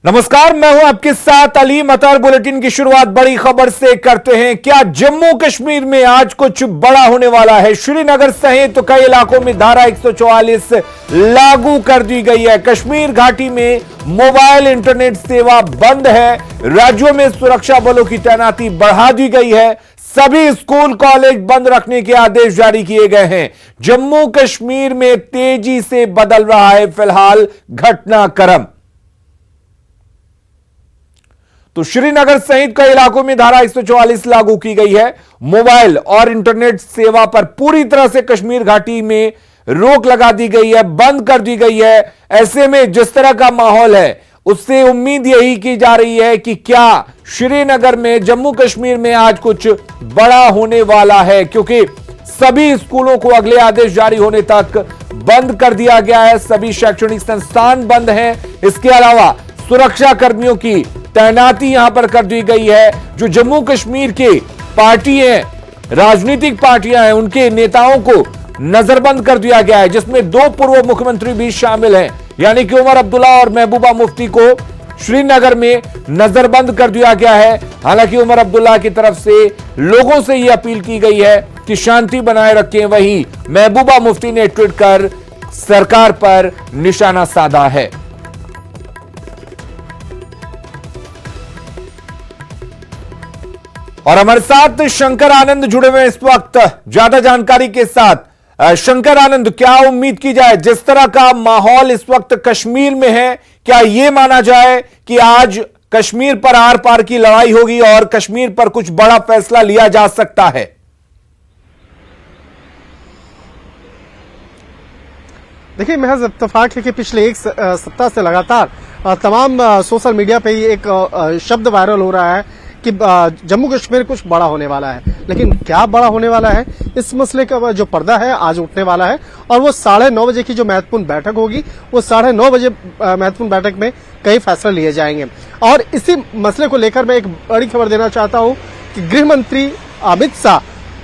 नमस्कार, मैं हूं आपके साथ अली मतर। बुलेटिन की शुरुआत बड़ी खबर से करते हैं। क्या जम्मू कश्मीर में आज कुछ बड़ा होने वाला है? श्रीनगर सहित तो कई इलाकों में धारा 144 लागू कर दी गई है। कश्मीर घाटी में मोबाइल इंटरनेट सेवा बंद है। राज्यों में सुरक्षा बलों की तैनाती बढ़ा दी गई है। सभी स्कूल कॉलेज बंद रखने के आदेश जारी किए गए हैं। जम्मू कश्मीर में तेजी से बदल रहा है फिलहाल घटनाक्रम। तो श्रीनगर सहित कई इलाकों में धारा 144 लागू की गई है। मोबाइल और इंटरनेट सेवा पर पूरी तरह से कश्मीर घाटी में रोक लगा दी गई है, बंद कर दी गई है। ऐसे में जिस तरह का माहौल है उससे उम्मीद यही की जा रही है कि क्या श्रीनगर में, जम्मू कश्मीर में आज कुछ बड़ा होने वाला है, क्योंकि सभी स्कूलों को अगले आदेश जारी होने तक बंद कर दिया गया है। सभी शैक्षणिक संस्थान बंद हैं। इसके अलावा सुरक्षा कर्मियों की तैनाती यहां पर कर दी गई है। जो जम्मू कश्मीर के पार्टी हैं, राजनीतिक पार्टियां हैं, उनके नेताओं को नजरबंद कर दिया गया है, जिसमें 2 पूर्व मुख्यमंत्री भी शामिल हैं, यानी कि उमर अब्दुल्ला और महबूबा मुफ्ती को श्रीनगर में नजरबंद कर दिया गया है। हालांकि उमर अब्दुल्ला की तरफ से लोगों से यह अपील की गई है कि शांति बनाए रखें। वहीं महबूबा मुफ्ती ने ट्वीट कर सरकार पर निशाना साधा है। और हमारे साथ शंकर आनंद जुड़े हुए इस वक्त ज्यादा जानकारी के साथ। शंकर आनंद, क्या उम्मीद की जाए? जिस तरह का माहौल इस वक्त कश्मीर में है, क्या यह माना जाए कि आज कश्मीर पर आर पार की लड़ाई होगी और कश्मीर पर कुछ बड़ा फैसला लिया जा सकता है? देखिए, महज इत्तेफाक है कि पिछले एक सप्ताह से लगातार तमाम सोशल मीडिया पे एक शब्द वायरल हो रहा है कि जम्मू कश्मीर कुछ बड़ा होने वाला है। लेकिन क्या बड़ा होने वाला है, इस मसले का जो पर्दा है आज उठने वाला है। और वो 9:30 बजे की जो महत्वपूर्ण बैठक होगी, वो 9:30 बजे महत्वपूर्ण बैठक में कई फैसले लिए जाएंगे। और इसी मसले को लेकर मैं एक बड़ी खबर देना चाहता हूं कि गृह मंत्री अमित शाह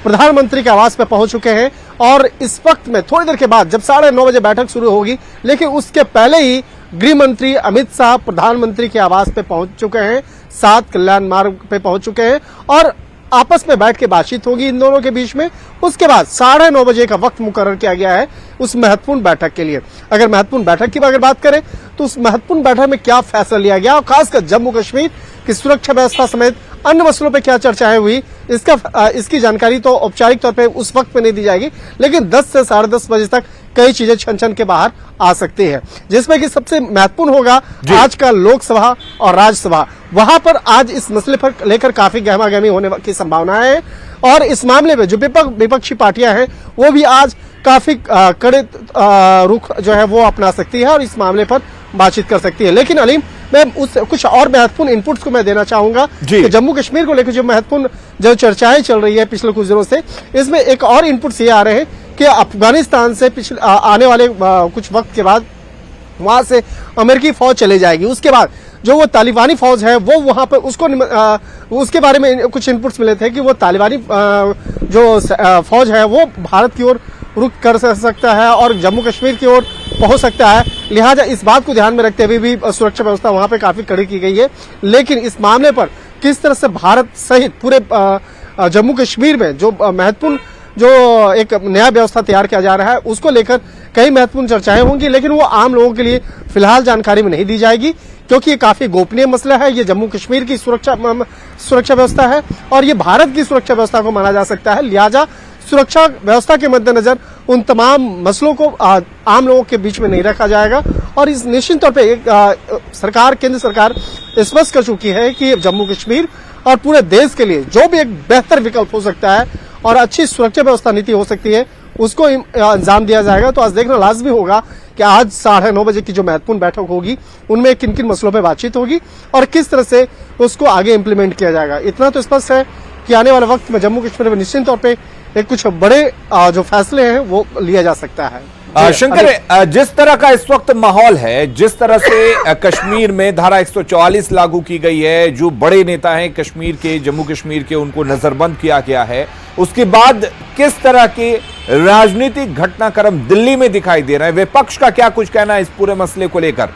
प्रधानमंत्री के आवास पे पहुंच चुके हैं। और इस वक्त में थोड़ी देर के बाद जब 9:30 बजे बैठक शुरू होगी, लेकिन उसके पहले ही गृह मंत्री अमित शाह प्रधानमंत्री के आवास पे पहुंच चुके हैं, 7 कल्याण मार्ग पे पहुंच चुके हैं और आपस में बैठ के बातचीत होगी इन दोनों के बीच में। उसके बाद 9:30 बजे का वक्त मुकर्रर किया गया है उस महत्वपूर्ण बैठक के लिए। अगर महत्वपूर्ण बैठक की अगर बात करें तो उस महत्वपूर्ण बैठक में क्या फैसला लिया गया और खासकर जम्मू कश्मीर की सुरक्षा व्यवस्था समेत अन्य मसलों पे क्या चर्चाएं हुई, इसकी जानकारी तो औपचारिक तौर पे उस वक्त में नहीं दी जाएगी, लेकिन 10 से 10:30 बजे तक कई चीजें छन के बाहर आ सकती है। जिसमें कि सबसे महत्वपूर्ण होगा आज का लोकसभा और राज्यसभा। वहां पर आज इस मसले पर लेकर काफी गहमागहमी होने की संभावनाएं है। और इस मामले में जो विपक्षी पार्टियां हैं वो भी आज काफी कड़े रुख जो है वो अपना सकती है और इस मामले पर बातचीत कर सकती है। लेकिन अलीम, मैं उस कुछ और महत्वपूर्ण इनपुट्स को मैं देना चाहूंगा कि जम्मू कश्मीर को लेकर जो महत्वपूर्ण जो चर्चाएं चल रही है पिछले कुछ दिनों से, इसमें एक और इनपुट्स ये आ रहे हैं कि अफगानिस्तान से आने वाले कुछ वक्त के बाद वहां से अमेरिकी फौज चले जाएगी। उसके बाद जो वो तालिबानी फौज है वो वहां पर उसके बारे में कुछ इनपुट्स मिले थे कि वो तालिबानी जो फौज है वो भारत की ओर रुख कर सकता है और जम्मू कश्मीर की ओर पहुंच सकता है। लिहाजा इस बात को ध्यान में रखते हुए भी सुरक्षा व्यवस्था वहां पे काफी कड़ी की गई है। लेकिन इस मामले पर किस तरह से भारत सहित पूरे जम्मू कश्मीर में जो महत्वपूर्ण जो एक नया व्यवस्था तैयार किया जा रहा है उसको लेकर कई महत्वपूर्ण चर्चाएं होंगी, लेकिन वो आम लोगों के लिए फिलहाल जानकारी में नहीं दी जाएगी, क्योंकि ये काफी गोपनीय मसला है। ये जम्मू कश्मीर की सुरक्षा व्यवस्था है और ये भारत की सुरक्षा व्यवस्था को माना जा सकता है। लिहाजा सुरक्षा व्यवस्था के मद्देनजर उन तमाम मसलों को आम लोगों के बीच में नहीं रखा जाएगा। और इस निश्चित तौर पे केंद्र सरकार स्पष्ट कर चुकी है कि जम्मू कश्मीर और पूरे देश के लिए जो भी एक बेहतर विकल्प हो सकता है और अच्छी सुरक्षा व्यवस्था नीति हो सकती है उसको अंजाम दिया जाएगा। तो आज देखना लाजमी होगा कि आज 9:30 बजे की जो महत्वपूर्ण बैठक होगी उनमें किन किन मसलों पर बातचीत होगी और किस तरह से उसको आगे इम्प्लीमेंट किया जाएगा। इतना तो स्पष्ट है कि आने वाले वक्त में जम्मू कश्मीर में निश्चित तौर पर एक कुछ बड़े जो फैसले हैं वो लिया जा सकता है। शंकर, जिस तरह का इस वक्त माहौल है, जिस तरह से कश्मीर में धारा 144 लागू की गई है, जो बड़े नेता हैं कश्मीर के, जम्मू कश्मीर के, उनको नजरबंद किया गया है, उसके बाद किस तरह के राजनीतिक घटनाक्रम दिल्ली में दिखाई दे रहे हैं? विपक्ष का क्या कुछ कहना है इस पूरे मसले को लेकर?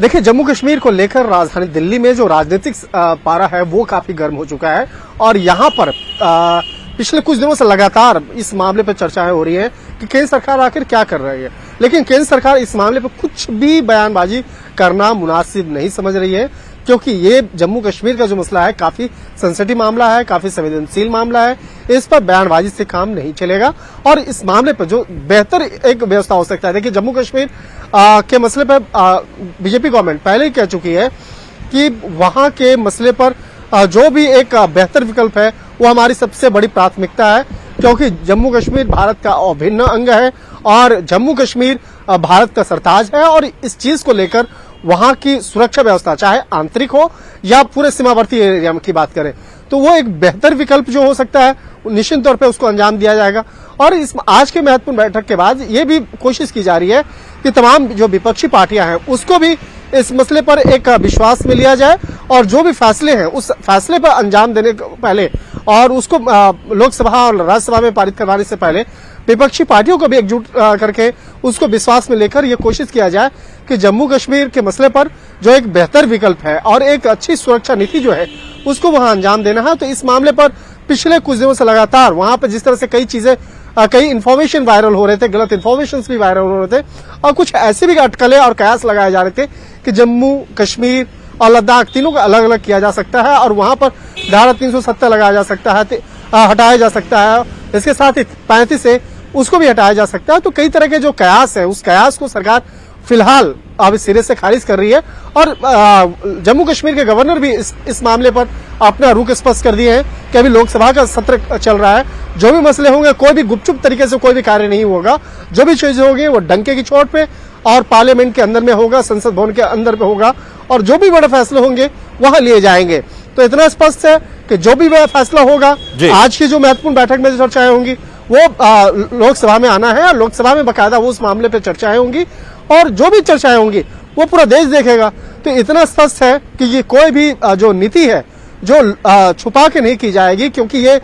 देखिए, जम्मू कश्मीर को लेकर राजधानी दिल्ली में जो राजनीतिक पारा है वो काफी गर्म हो चुका है और यहाँ पर पिछले कुछ दिनों से लगातार इस मामले पर चर्चाएं हो रही है कि केंद्र सरकार आखिर क्या कर रही है। लेकिन केंद्र सरकार इस मामले पर कुछ भी बयानबाजी करना मुनासिब नहीं समझ रही है, क्योंकि ये जम्मू कश्मीर का जो मसला है काफी सेंसिटिव मामला है, काफी संवेदनशील मामला है। इस पर बयानबाजी से काम नहीं चलेगा और इस मामले पर जो बेहतर एक व्यवस्था हो सकता है। देखिए, जम्मू कश्मीर के मसले पर बीजेपी गवर्नमेंट पहले ही कह चुकी है कि वहां के मसले पर जो भी एक बेहतर विकल्प है वो हमारी सबसे बड़ी प्राथमिकता है, क्योंकि जम्मू कश्मीर भारत का अभिन्न अंग है और जम्मू कश्मीर भारत का सरताज है और इस चीज को लेकर वहां की सुरक्षा व्यवस्था चाहे आंतरिक हो या पूरे सीमावर्ती एरिया की बात करें तो वो एक बेहतर विकल्प जो हो सकता है निश्चित तौर पे उसको अंजाम दिया जाएगा। और इस आज के महत्वपूर्ण बैठक के बाद ये भी कोशिश की जा रही है कि तमाम जो विपक्षी पार्टियां हैं उसको भी इस मसले पर एक विश्वास में लिया जाए और जो भी फैसले हैं उस फैसले पर अंजाम देने के पहले और उसको लोकसभा और राज्यसभा में पारित करवाने से पहले विपक्षी पार्टियों को भी एकजुट करके उसको विश्वास में लेकर यह कोशिश किया जाए कि जम्मू कश्मीर के मसले पर जो एक बेहतर विकल्प है और एक अच्छी सुरक्षा नीति जो है उसको वहां अंजाम देना है। तो इस मामले पर पिछले कुछ दिनों से लगातार वहां पर जिस तरह से कई चीजें कई इन्फॉर्मेशन वायरल हो रहे थे, गलत इन्फॉर्मेशन भी वायरल हो रहे थे और कुछ ऐसे भी अटकलें और कयास लगाए जा रहे थे कि जम्मू कश्मीर और लद्दाख तीनों को अलग अलग किया जा सकता है और वहां पर धारा 370 लगाया जा सकता है, हटाया जा सकता है। इसके साथ ही 35 से उसको भी हटाया जा सकता है। तो कई तरह के जो कयास है उस कयास को सरकार फिलहाल अब सिरे से खारिज कर रही है और जम्मू कश्मीर के गवर्नर भी इस मामले पर अपना रुख स्पष्ट कर दिए हैं कि अभी लोकसभा का सत्र चल रहा है, जो भी मसले होंगे कोई भी गुपचुप तरीके से कोई भी कार्य नहीं होगा, जो भी चीजें होगी वो डंके की चोट पे और पार्लियामेंट के अंदर में होगा, संसद भवन के अंदर में होगा और जो भी बड़े फैसले होंगे वहां लिए जाएंगे। तो इतना स्पष्ट है कि जो भी बड़ा फैसला होगा आज की जो महत्वपूर्ण बैठक में चर्चाएं होंगी वो लोकसभा में आना है और लोकसभा में बकायदा वो उस मामले पर चर्चाएं होंगी और जो भी चर्चाएं होंगी वो पूरा देश देखेगा। तो इतना स्पष्ट है कि ये कोई भी जो नीति है जो छुपा के नहीं की जाएगी, क्योंकि ये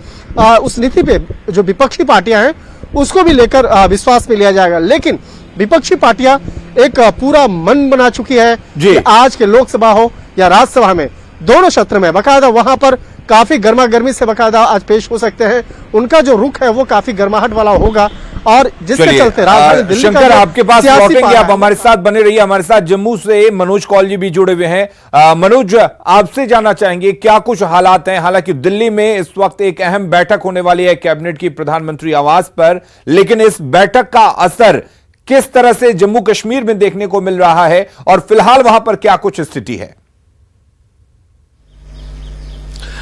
उस नीति पे जो विपक्षी पार्टियां हैं उसको भी लेकर विश्वास में लिया जाएगा। लेकिन विपक्षी पार्टियां एक पूरा मन बना चुकी है कि आज के लोकसभा हो या राज्यसभा में दोनों क्षेत्र में बकायदा वहां पर काफी गर्मा गर्मी से बकायदा आज पेश हो सकते हैं। उनका जो रुख है वो काफी गर्माहट वाला होगा और जिसके चलते राजधानी दिल्ली शंकर आपके पास लौटेंगे, आप हमारे साथ बने रहिए। हमारे साथ जम्मू से मनोज कौल जी भी जुड़े हुए हैं। मनोज, आपसे जानना चाहेंगे क्या कुछ हालात हैं। हालांकि दिल्ली में इस वक्त एक अहम बैठक होने वाली है कैबिनेट की प्रधानमंत्री आवास पर, लेकिन इस बैठक का असर किस तरह से जम्मू कश्मीर में देखने को मिल रहा है और फिलहाल वहां पर क्या कुछ स्थिति है?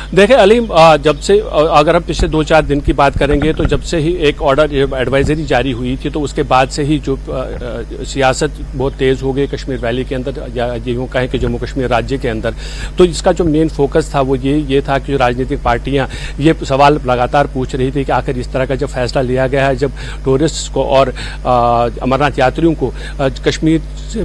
देखिए अलीम, जब से अगर हम पिछले 2-4 दिन की बात करेंगे तो जब से ही एक ऑर्डर एडवाइजरी जारी हुई थी तो उसके बाद से ही जो सियासत बहुत तेज हो गई कश्मीर वैली के अंदर या यूँ कहें कि जम्मू कश्मीर राज्य के अंदर। तो इसका जो मेन फोकस था वो ये था कि राजनीतिक पार्टियां ये सवाल लगातार पूछ रही थी कि आखिर इस तरह का जब फैसला लिया गया है, जब टूरिस्ट को और अमरनाथ यात्रियों को कश्मीर से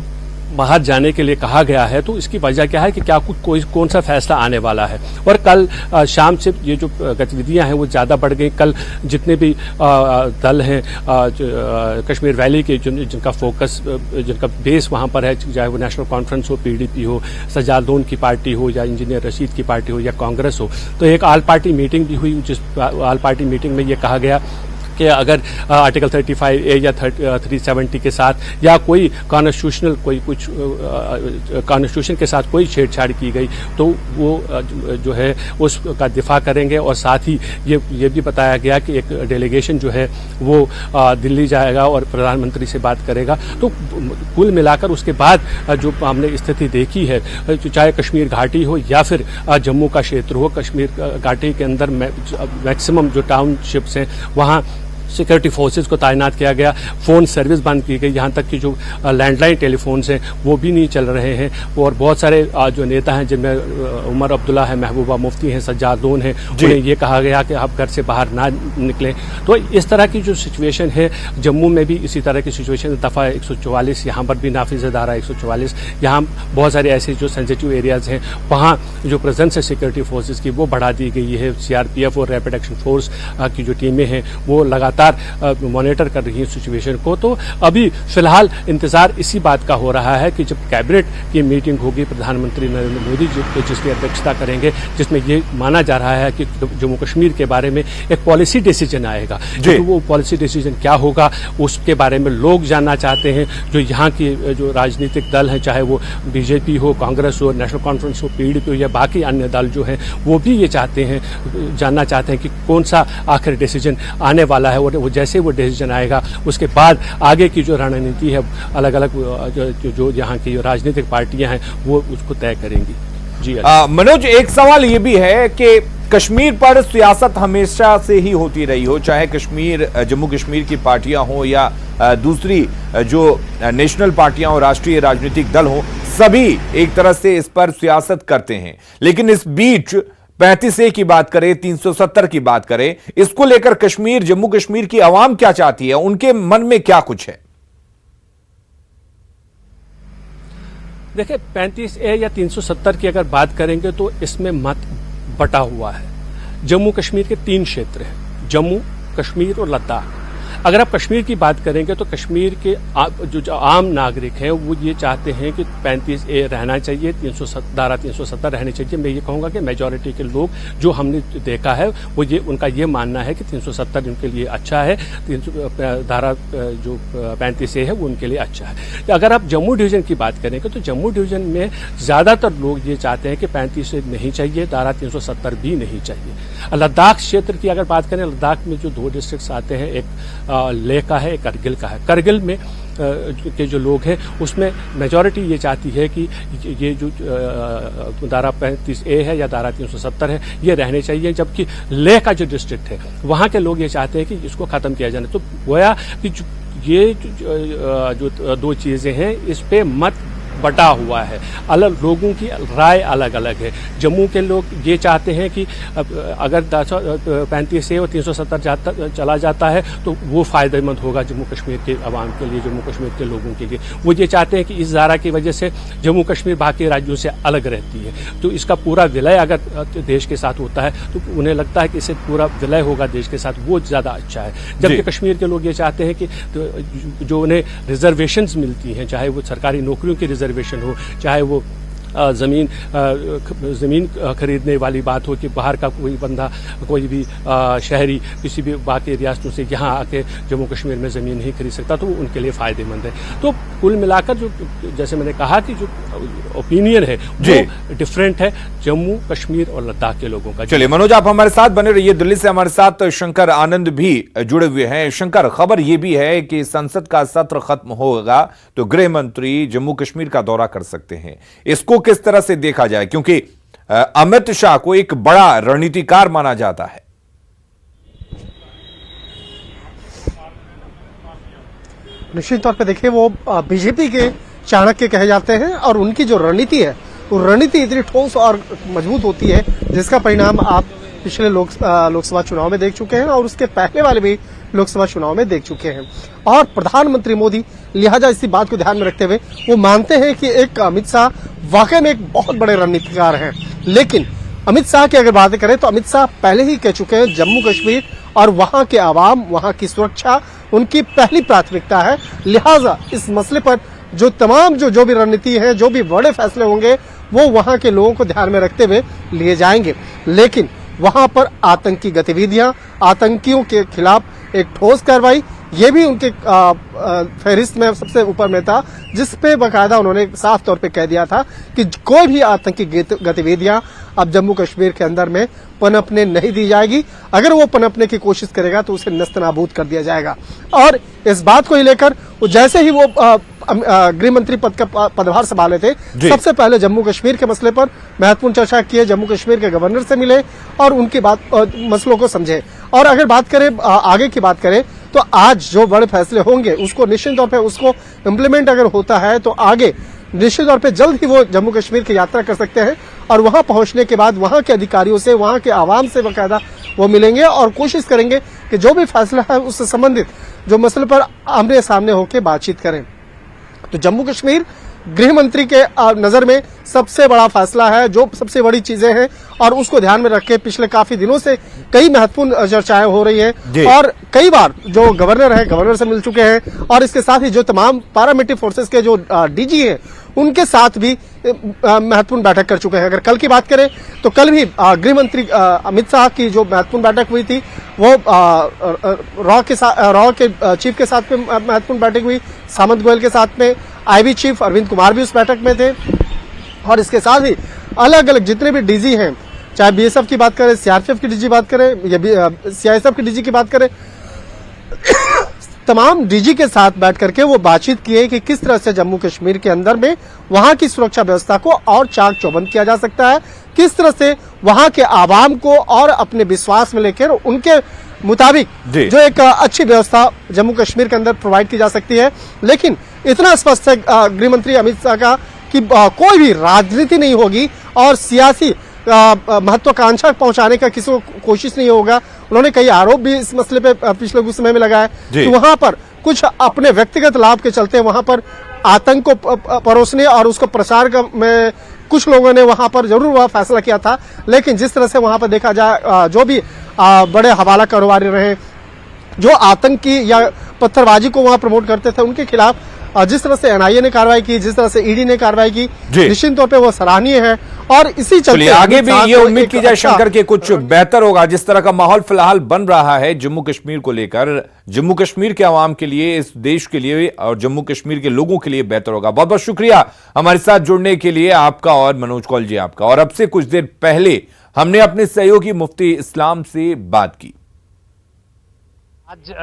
बाहर जाने के लिए कहा गया है, तो इसकी वजह क्या है कि क्या कोई कौन सा फैसला आने वाला है। और कल शाम से ये जो गतिविधियां हैं वो ज़्यादा बढ़ गई। कल जितने भी दल हैं कश्मीर वैली के जिनका फोकस जिनका बेस वहां पर है, चाहे वो नेशनल कॉन्फ्रेंस हो, PDP हो, सज्जाद लोन की पार्टी हो या इंजीनियर रशीद की पार्टी हो या कांग्रेस हो, तो एक ऑल पार्टी मीटिंग भी हुई जिस ऑल पार्टी मीटिंग में ये कहा गया कि अगर आर्टिकल 35A या 370 के साथ या कोई कॉन्स्टिट्यूशनल कॉन्स्टिट्यूशन के साथ कोई छेड़छाड़ की गई तो वो जो है उसका दिफा करेंगे। और साथ ही ये भी बताया गया कि एक डेलीगेशन जो है वो दिल्ली जाएगा और प्रधानमंत्री से बात करेगा। तो कुल मिलाकर उसके बाद जो हमने स्थिति देखी है, चाहे कश्मीर घाटी हो या फिर जम्मू का क्षेत्र हो, कश्मीर घाटी के अंदर मैक्सिमम जो टाउनशिप्स हैं वहाँ सिक्योरिटी फोर्सेज को तैनात किया गया, फ़ोन सर्विस बंद की गई, यहाँ तक कि जो लैंडलाइन टेलीफोन्स हैं वो भी नहीं चल रहे हैं। और बहुत सारे जो नेता हैं जिनमें उमर अब्दुल्ला है, महबूबा मुफ्ती हैं, सज्जाद लोन हैं, उन्हें ये कहा गया कि आप घर से बाहर ना निकलें। तो इस तरह की जो सिचुएशन है जम्मू में भी इसी तरह की सिचुएशन, दफ़ा 144 यहाँ पर भी नाफिज है धारा 144। यहाँ बहुत सारे ऐसे जो सेंसिटिव एरियाज़ हैं वहाँ जो प्रेजेंस है सिक्योरिटी फोर्सेज की वो बढ़ा दी गई है। CRPF और रैपिड एक्शन फोर्स की जो टीमें हैं वो लगातार लगातार मॉनिटर कर रही है सिचुएशन को। तो अभी फिलहाल इंतजार इसी बात का हो रहा है कि जब कैबिनेट की मीटिंग होगी प्रधानमंत्री नरेंद्र मोदी जी जिसकी अध्यक्षता करेंगे, जिसमें ये माना जा रहा है कि जम्मू कश्मीर के बारे में एक पॉलिसी डिसीजन आएगा। तो वो पॉलिसी डिसीजन क्या होगा उसके बारे में लोग जानना चाहते हैं। जो यहाँ की जो राजनीतिक दल हैं, चाहे वो बीजेपी हो, कांग्रेस हो, नेशनल कॉन्फ्रेंस हो, पीडीपी हो या बाकी अन्य दल जो हैं, वो भी ये चाहते हैं, जानना चाहते हैं कि कौन सा आखिर डिसीजन आने वाला है। और वो जैसे वो डिसीजन आएगा उसके बाद आगे की जो रणनीति है अलग अलग जो यहाँ की राजनीतिक पार्टियां हैं वो उसको तय करेंगी। जी मनोज, एक सवाल ये भी है कि कश्मीर पर सियासत हमेशा से ही होती रही हो, चाहे जम्मू कश्मीर की पार्टियां हो या दूसरी जो नेशनल पार्टियां हो, राष्ट्रीय राजनीतिक दल हो, सभी एक तरह से इस पर सियासत करते हैं। लेकिन इस बीच 35A की बात करें, 370 की बात करें, इसको लेकर जम्मू कश्मीर की आवाम क्या चाहती है, उनके मन में क्या कुछ है? देखिए 35A या 370 की अगर बात करेंगे तो इसमें मत बटा हुआ है। जम्मू कश्मीर के 3 क्षेत्र हैं, जम्मू, कश्मीर और लद्दाख। अगर आप कश्मीर की बात करेंगे तो कश्मीर के जो आम नागरिक हैं वो ये चाहते हैं कि 35A रहना चाहिए, धारा 370 रहनी चाहिए। मैं ये कहूँगा कि मेजॉरिटी के लोग जो हमने देखा है वो उनका ये मानना है कि 370 उनके लिए अच्छा है, धारा जो 35A है वो उनके लिए अच्छा है। अगर आप जम्मू डिवीजन की बात करेंगे तो जम्मू डिवीजन में ज़्यादातर लोग ये चाहते हैं कि 35A नहीं चाहिए, धारा 370 भी नहीं चाहिए। लद्दाख क्षेत्र की अगर बात करें, लद्दाख में जो 2 डिस्ट्रिक्ट्स आते हैं, एक लेह का है, एक करगिल का है। करगिल में के जो लोग हैं उसमें मेजॉरिटी ये चाहती है कि ये जो धारा 35A है या धारा 370 है ये रहने चाहिए, जबकि लेह का जो डिस्ट्रिक्ट है वहाँ के लोग ये चाहते हैं कि इसको खत्म किया जाए। तो गोया कि ये जो 2 चीजें हैं इस पे मत बटा हुआ है, अलग लोगों की राय अलग अलग है। जम्मू के लोग ये चाहते हैं कि अगर 35A और 370 चला जाता है तो वो फायदेमंद होगा जम्मू कश्मीर के अवाम के लिए, जम्मू कश्मीर के लोगों के लिए। वो ये चाहते हैं कि इस धारा की वजह से जम्मू कश्मीर बाकी राज्यों से अलग रहती है, तो इसका पूरा विलय अगर देश के साथ होता है तो उन्हें लगता है कि इससे पूरा विलय होगा देश के साथ, वो ज़्यादा अच्छा है। जबकि कश्मीर के लोग ये चाहते हैं कि जो उन्हें रिजर्वेशंस मिलती हैं, चाहे वो सरकारी नौकरियों की रिजर्वेशन हो, चाहे वो जमीन खरीदने वाली बात हो कि बाहर का कोई बंदा, कोई भी शहरी किसी भी बाकी रियासतों से यहाँ आके जम्मू कश्मीर में ज़मीन नहीं खरीद सकता, तो वो उनके लिए फ़ायदेमंद है। तो कुल मिलाकर जो जैसे मैंने कहा कि जो ओपिनियन है वो डिफरेंट है जम्मू कश्मीर और लद्दाख के लोगों का। चलिए मनोज, आप हमारे साथ बने रहिए। दिल्ली से हमारे साथ शंकर आनंद भी जुड़े हुए हैं। शंकर, खबर यह भी है कि संसद का सत्र खत्म होगा तो गृह मंत्री जम्मू कश्मीर का दौरा कर सकते हैं। इसको किस तरह से देखा जाए, क्योंकि अमित शाह को एक बड़ा रणनीतिकार माना जाता है? निश्चित तौर पे देखिए वो बीजेपी के चाणक्य कहे जाते हैं और उनकी जो रणनीति है वो रणनीति इतनी ठोस और मजबूत होती है जिसका परिणाम आप पिछले लोकसभा चुनाव में देख चुके हैं और उसके पहले वाले भी लोकसभा चुनाव में देख चुके हैं। और प्रधानमंत्री मोदी लिहाजा इसी बात को ध्यान में रखते हुए वो मानते हैं कि एक अमित शाह वाकई में एक बहुत बड़े रणनीतिकार हैं। लेकिन अमित शाह की अगर बातें करें तो अमित शाह पहले ही कह चुके हैं जम्मू कश्मीर और वहां के आवाम, वहां की सुरक्षा उनकी पहली प्राथमिकता है। लिहाजा इस मसले पर जो तमाम जो भी रणनीति है, जो भी बड़े फैसले होंगे वो वहां के लोगों को ध्यान में रखते हुए लिए जाएंगे। लेकिन वहां पर आतंकी गतिविधियां, आतंकियों के खिलाफ एक ठोस कार्रवाई, ये भी उनके फहरिस्त में सबसे ऊपर में था, जिसपे बाकायदा उन्होंने साफ तौर पे कह दिया था कि कोई भी आतंकी गतिविधियां अब जम्मू कश्मीर के अंदर में पनपने नहीं दी जाएगी। अगर वो पनपने की कोशिश करेगा तो उसे नस्तनाबूद कर दिया जाएगा। और इस बात को ही लेकर जैसे ही वो गृह मंत्री पद का पदभार संभाले थे, सबसे पहले जम्मू कश्मीर के मसले पर महत्वपूर्ण चर्चा किए, जम्मू कश्मीर के गवर्नर से मिले और उनकी मसलों को समझे। और अगर बात करें आगे की बात करें तो आज जो बड़े फैसले होंगे उसको निश्चित तौर पे उसको इम्प्लीमेंट अगर होता है तो आगे निश्चित तौर पे जल्द ही वो जम्मू कश्मीर की यात्रा कर सकते हैं और वहां पहुंचने के बाद वहां के अधिकारियों से, वहां के आवाम से बाकायदा वो मिलेंगे और कोशिश करेंगे कि जो भी फैसला है उससे संबंधित जो मसले पर आमने सामने होकर बातचीत करें। तो जम्मू कश्मीर गृह मंत्री के नजर में सबसे बड़ा फैसला है, जो सबसे बड़ी चीजें हैं और उसको ध्यान में रख के पिछले काफी दिनों से कई महत्वपूर्ण चर्चाएं हो रही है और कई बार जो गवर्नर है, गवर्नर से मिल चुके हैं और इसके साथ ही जो तमाम पैरामिलिट्री फोर्सेस के जो डीजी हैं उनके साथ भी महत्वपूर्ण बैठक कर चुके हैं। अगर कल की बात करें तो कल भी गृह मंत्री अमित शाह की जो महत्वपूर्ण बैठक हुई थी वो रॉ के चीफ के साथ में महत्वपूर्ण बैठक हुई, सामंत गोयल के साथ में आईबी चीफ अरविंद कुमार भी उस बैठक में थे और इसके साथ ही अलग अलग जितने भी डीजी हैं, चाहे बीएसएफ की बात करें, सीआरपीएफ की डीजी बात करें या सीआईएसएफ की डीजी की बात करें, तमाम डीजी के साथ बैठ करके वो बातचीत की है कि किस तरह से जम्मू कश्मीर के अंदर में वहां की सुरक्षा व्यवस्था को और चाक चौबंद किया जा सकता है, किस तरह से वहां के आवाम को और अपने विश्वास में लेकर उनके मुताबिक जो एक अच्छी व्यवस्था जम्मू कश्मीर के अंदर प्रोवाइड की जा सकती है। लेकिन इतना स्पष्ट है गृह मंत्री अमित शाह का कि कोई भी राजनीति नहीं होगी और सियासी महत्वाकांक्षा पहुंचाने का किसी को कोशिश नहीं होगा। उन्होंने कई आरोप भी इस मसले पे पिछले कुछ समय में लगाया कि वहां पर कुछ अपने व्यक्तिगत लाभ के चलते वहां पर आतंक को परोसने और उसको प्रचार में कुछ लोगों ने वहां पर जरूर वह फैसला किया था, लेकिन जिस तरह से वहां पर देखा जाए जो भी बड़े हवाला कारोबारी रहे जो आतंकी या पत्थरबाजी को वहां प्रमोट करते थे उनके खिलाफ जिस तरह से एनआईए ने कार्रवाई की, जिस तरह से ईडी ने कार्रवाई की, निश्चित तौर पे वो सराहनीय है और इसी चलते आगे भी ये उम्मीद की जाए शंकर के कुछ बेहतर होगा। जिस तरह का माहौल फिलहाल बन रहा है जम्मू कश्मीर को लेकर, जम्मू कश्मीर के आवाम के लिए, इस देश के लिए और जम्मू कश्मीर के लोगों के लिए बेहतर होगा। बहुत बहुत शुक्रिया हमारे साथ जुड़ने के लिए आपका और मनोज कौल जी आपका। और अब से कुछ देर पहले हमने अपने सहयोगी मुफ्ती इस्लाम से बात की। आज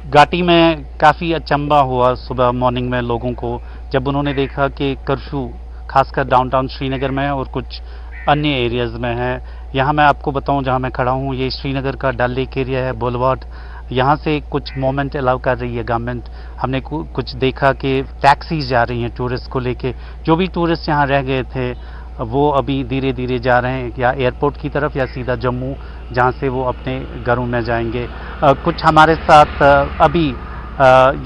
घाटी में काफ़ी अचंभा हुआ सुबह मॉर्निंग में लोगों को, जब उन्होंने देखा कि कर्फ्यू खासकर डाउनटाउन श्रीनगर में और कुछ अन्य एरियाज़ में है। यहाँ मैं आपको बताऊँ जहाँ मैं खड़ा हूँ, ये श्रीनगर का डल लेक एरिया है, बुलवार्ड। यहाँ से कुछ मोमेंट अलाउ कर रही है गवर्नमेंट। हमने कुछ देखा कि टैक्सीज जा रही हैं टूरिस्ट को लेके। जो भी टूरिस्ट यहाँ रह गए थे वो अभी धीरे धीरे जा रहे हैं या एयरपोर्ट की तरफ या सीधा जम्मू, जहाँ से वो अपने घरों में जाएंगे। कुछ हमारे साथ अभी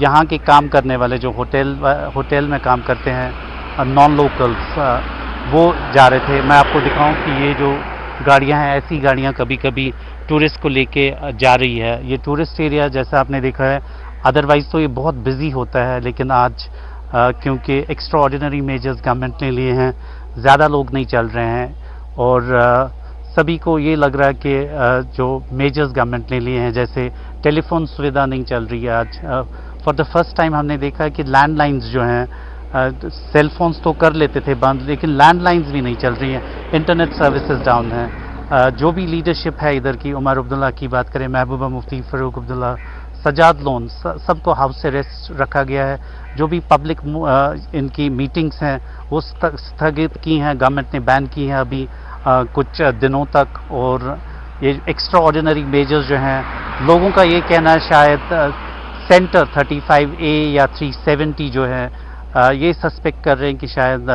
यहाँ के काम करने वाले जो होटल में काम करते हैं नॉन लोकल्स, वो जा रहे थे। मैं आपको दिखाऊं कि ये जो गाड़ियाँ हैं, ऐसी गाड़ियाँ कभी कभी टूरिस्ट को लेके जा रही है। ये टूरिस्ट एरिया जैसा आपने देखा है, अदरवाइज़ तो ये बहुत बिजी होता है, लेकिन आज क्योंकि एक्स्ट्रा ऑर्डिनरी मेजर्स गवर्नमेंट ने लिए हैं, ज़्यादा लोग नहीं चल रहे हैं और सभी को ये लग रहा है कि जो मेजर्स गवर्नमेंट ने लिए हैं, जैसे टेलीफोन सुविधा नहीं चल रही है आज। फॉर द फर्स्ट टाइम हमने देखा है कि लैंडलाइंस जो हैं, सेल फोन्स तो कर लेते थे बंद, लेकिन लैंडलाइंस भी नहीं चल रही हैं, इंटरनेट सर्विसेज डाउन है। जो भी लीडरशिप है इधर की, उमर अब्दुल्ला की बात करें, महबूबा मुफ्ती, फ़ारूक अब्दुल्ला, सजाद लोन, सबको हाउस अरेस्ट रखा गया है। जो भी पब्लिक इनकी मीटिंग्स हैं वो स्थगित की हैं, गवर्नमेंट ने बैन की हैं अभी कुछ दिनों तक। और ये एक्स्ट्रा ऑर्डिनरी मेजर्स जो हैं, लोगों का ये कहना है शायद सेंटर 35A या 370 जो है ये सस्पेक्ट कर रहे हैं कि शायद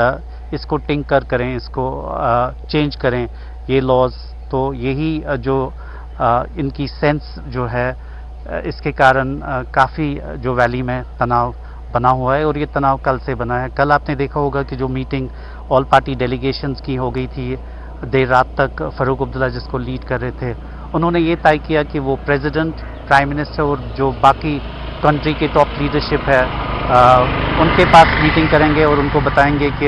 इसको टिंकर करें, इसको चेंज करें ये लॉज। तो यही जो इनकी सेंस जो है, इसके कारण काफ़ी जो वैली में तनाव बना हुआ है और ये तनाव कल से बना है। कल आपने देखा होगा कि जो मीटिंग ऑल पार्टी डेलीगेशंस की हो गई थी देर रात तक, फ़ारूक अब्दुल्ला जिसको लीड कर रहे थे, उन्होंने ये तय किया कि वो प्रेसिडेंट, प्राइम मिनिस्टर और जो बाकी कंट्री के टॉप लीडरशिप है उनके पास मीटिंग करेंगे और उनको बताएंगे कि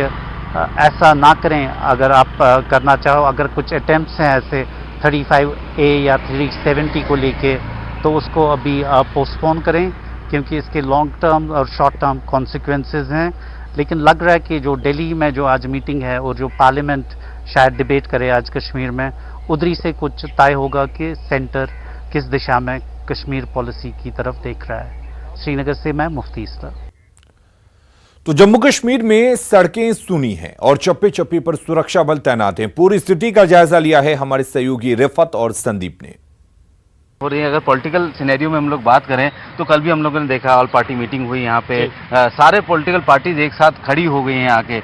ऐसा ना करें। अगर आप करना चाहो, अगर कुछ अटेम्प्ट्स हैं ऐसे 35A या 370 को लेके, तो उसको अभी पोस्टपोन करें, क्योंकि इसके लॉन्ग टर्म और शॉर्ट टर्म कॉन्सिक्वेंसेस हैं। लेकिन लग रहा है कि जो दिल्ली में जो आज मीटिंग है और जो पार्लियामेंट शायद डिबेट करे आज कश्मीर में, उधरी से कुछ तय होगा कि सेंटर किस दिशा में कश्मीर पॉलिसी की तरफ देख रहा है। श्रीनगर से मैं मुफ्ती इस्लाम। तो जम्मू कश्मीर में सड़कें सूनी हैं और चप्पे चप्पे पर सुरक्षा बल तैनात हैं। पूरी स्थिति का जायजा लिया है हमारे सहयोगी रिफत और संदीप ने। और ये अगर पॉलिटिकल सिनेरियो में हम लोग बात करें तो कल भी हम लोगों ने देखा ऑल पार्टी मीटिंग हुई यहाँ पे, सारे पॉलिटिकल पार्टीज एक साथ खड़ी हो गई हैं आके।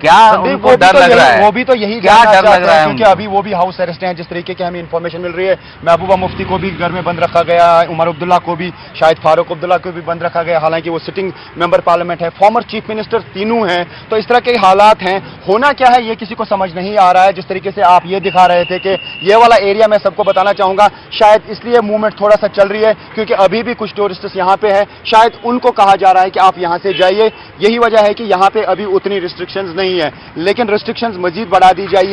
क्या संदीप, उनको डर लग रहा है? वो भी तो यही क्या जानना डर लग चाहते रहा हैं, है क्योंकि उनको? अभी वो भी हाउस अरेस्ट हैं। जिस तरीके की हमें इन्फॉर्मेशन मिल रही है, महबूबा मुफ्ती को भी घर में बंद रखा गया है, उमर अब्दुल्ला को भी, शाहिद फारूक अब्दुल्ला को भी बंद रखा गया, हालांकि वो सिटिंग मेंबर पार्लियामेंट है, फॉर्मर चीफ मिनिस्टर तीनों हैं। तो इस तरह के हालात हैं। होना क्या है ये किसी को समझ नहीं आ रहा है। जिस तरीके से आप ये दिखा रहे थे कि ये वाला एरिया मैं सबको बताना चाहूंगा, शायद इसलिए मूवमेंट थोड़ा सा चल रही है क्योंकि अभी भी कुछ टूरिस्ट यहाँ पे है, शायद उनको कहा जा रहा है कि आप यहाँ से जाइए। यही वजह है कि यहाँ पे अभी उतनी रिस्ट्रिक्शंस नहीं है, लेकिन रिस्ट्रिक्शंस मजीद बढ़ा दी गई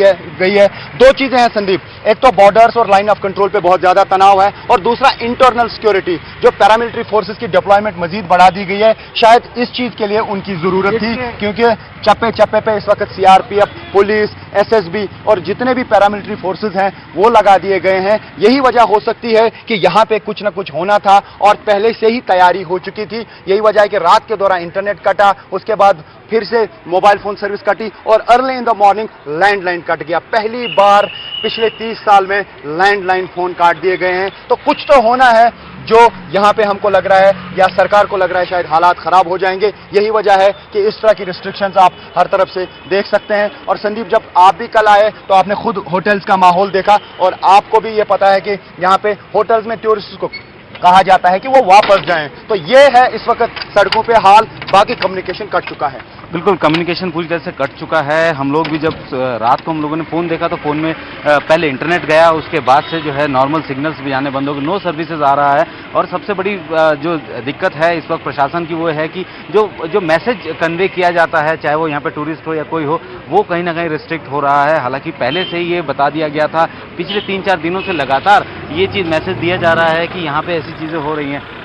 है। दो चीजें हैं संदीप, एक तो बॉर्डर्स और लाइन ऑफ कंट्रोल पे बहुत ज्यादा तनाव है, और दूसरा इंटरनल सिक्योरिटी, जो पैरामिलिट्री फोर्सेस की डिप्लॉयमेंट मजीद बढ़ा दी गई है। शायद इस चीज के लिए उनकी जरूरत थी, क्योंकि चप्पे चप्पे पे इस वक्त सीआरपीएफ, पुलिस, एसएसबी और जितने भी पैरामिलिट्री फोर्सेस हैं वो लगा दिए गए हैं। यही वजह हो सकती है कि यहाँ पे कुछ ना कुछ होना था और पहले से ही तैयारी हो चुकी थी। यही वजह है कि रात के दौरान इंटरनेट कटा, उसके बाद फिर से मोबाइल फोन सर्विस कटी और early in the morning landline cut गया। पहली बार पिछले 30 साल में लैंडलाइन फोन काट दिए गए हैं। तो कुछ तो होना है जो यहां पे हमको लग रहा है या सरकार को लग रहा है शायद हालात खराब हो जाएंगे। यही वजह है कि इस तरह की रिस्ट्रिक्शंस आप हर तरफ से देख सकते हैं। और संदीप, जब आप भी कल आए तो आपने खुद होटल्स का माहौल देखा और आपको भी ये पता है कि यहां पे होटल्स में टूरिस्ट को कहा जाता है कि वो वापस जाएं। तो ये है इस वक्त सड़कों पे हाल, बाकी कम्युनिकेशन कट चुका है। बिल्कुल, कम्युनिकेशन पूरी तरह से कट चुका है। हम लोग भी जब रात को हम लोगों ने फ़ोन देखा तो फ़ोन में पहले इंटरनेट गया, उसके बाद से जो है नॉर्मल सिग्नल्स भी आने बंद हो गए, नो सर्विसेज आ रहा है। और सबसे बड़ी जो दिक्कत है इस वक्त प्रशासन की वो है कि जो मैसेज कन्वे किया जाता है, चाहे वो यहाँ पे टूरिस्ट हो या कोई हो, वो कहीं ना कहीं रिस्ट्रिक्ट हो रहा है। हालांकि पहले से ही ये बता दिया गया था, पिछले 3-4 दिनों से लगातार ये चीज़ मैसेज दिया जा रहा है कि यहाँ पे ऐसी चीज़ें हो रही हैं।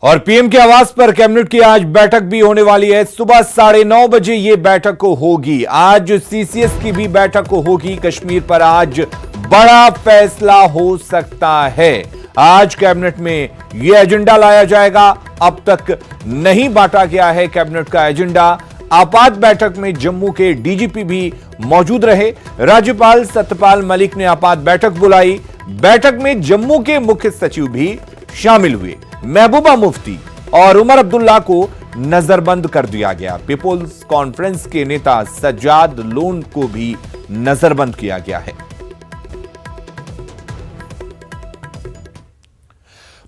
और पीएम के आवास पर कैबिनेट की आज बैठक भी होने वाली है। सुबह 9:30 बजे ये बैठक होगी। आज सीसीएस की भी बैठक होगी। कश्मीर पर आज बड़ा फैसला हो सकता है। आज कैबिनेट में यह एजेंडा लाया जाएगा। अब तक नहीं बांटा गया है कैबिनेट का एजेंडा। आपात बैठक में जम्मू के डीजीपी भी मौजूद रहे। राज्यपाल सत्यपाल मलिक ने आपात बैठक बुलाई। बैठक में जम्मू के मुख्य सचिव भी शामिल हुए। महबूबा मुफ्ती और उमर अब्दुल्ला को नजरबंद कर दिया गया। पीपुल्स कॉन्फ्रेंस के नेता सज्जाद लोन को भी नजरबंद किया गया है।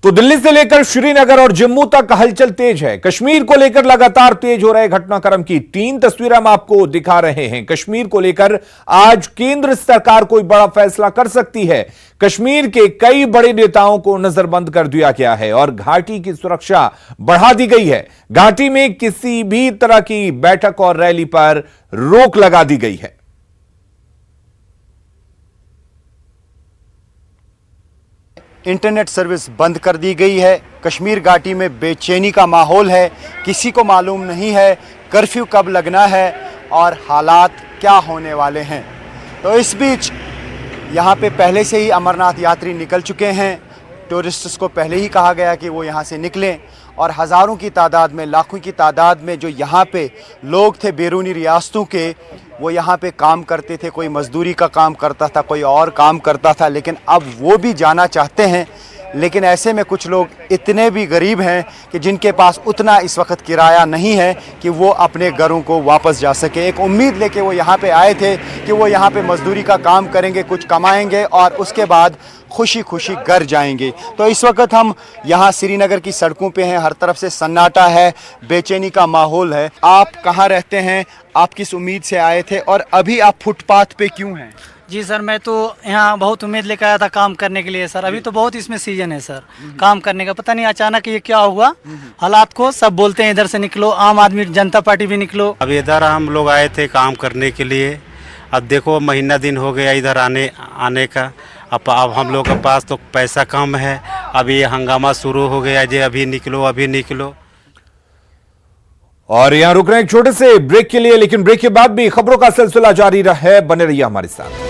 तो दिल्ली से लेकर श्रीनगर और जम्मू तक हलचल तेज है। कश्मीर को लेकर लगातार तेज हो रहे घटनाक्रम की 3 तस्वीरें हम आपको दिखा रहे हैं। कश्मीर को लेकर आज केंद्र सरकार कोई बड़ा फैसला कर सकती है। कश्मीर के कई बड़े नेताओं को नजरबंद कर दिया गया है और घाटी की सुरक्षा बढ़ा दी गई है। घाटी में किसी भी तरह की बैठक और रैली पर रोक लगा दी गई है। इंटरनेट सर्विस बंद कर दी गई है। कश्मीर घाटी में बेचैनी का माहौल है। किसी को मालूम नहीं है कर्फ्यू कब लगना है और हालात क्या होने वाले हैं। तो इस बीच यहाँ पे पहले से ही अमरनाथ यात्री निकल चुके हैं। टूरिस्ट्स को पहले ही कहा गया कि वो यहाँ से निकलें और हज़ारों की तादाद में, लाखों की तादाद में जो यहाँ पे लोग थे बैरूनी रियासतों के, वो यहाँ पे काम करते थे। कोई मज़दूरी का काम करता था, कोई और काम करता था, लेकिन अब वो भी जाना चाहते हैं। लेकिन ऐसे में कुछ लोग इतने भी गरीब हैं कि जिनके पास उतना इस वक्त किराया नहीं है कि वो अपने घरों को वापस जा सके। एक उम्मीद लेके वो यहाँ पे आए थे कि वो यहाँ पे मज़दूरी का काम करेंगे, कुछ कमाएंगे और उसके बाद खुशी खुशी घर जाएंगे। तो इस वक्त हम यहाँ श्रीनगर की सड़कों पे हैं। हर तरफ से सन्नाटा है, बेचैनी का माहौल है। आप कहाँ रहते हैं? आप किस उम्मीद से आए थे और अभी आप फुटपाथ पे क्यों हैं? जी सर, मैं तो यहाँ बहुत उम्मीद लेकर आया था काम करने के लिए सर। अभी तो बहुत इसमें सीजन है सर काम करने का। पता नहीं अचानक ये क्या हुआ हालात को। सब बोलते हैं इधर से निकलो, आम आदमी जनता पार्टी भी निकलो। अब इधर हम लोग आए थे काम करने के लिए। अब देखो महीना दिन हो गया इधर आने का। अब हम लोग के पास तो पैसा कम है। अब ये हंगामा शुरू हो गया जे अभी निकलो अभी निकलो। और यहां रुक रहे हैं एक छोटे से ब्रेक के लिए, लेकिन ब्रेक के बाद भी खबरों का सिलसिला जारी रहा है। बने रहिए हमारे साथ।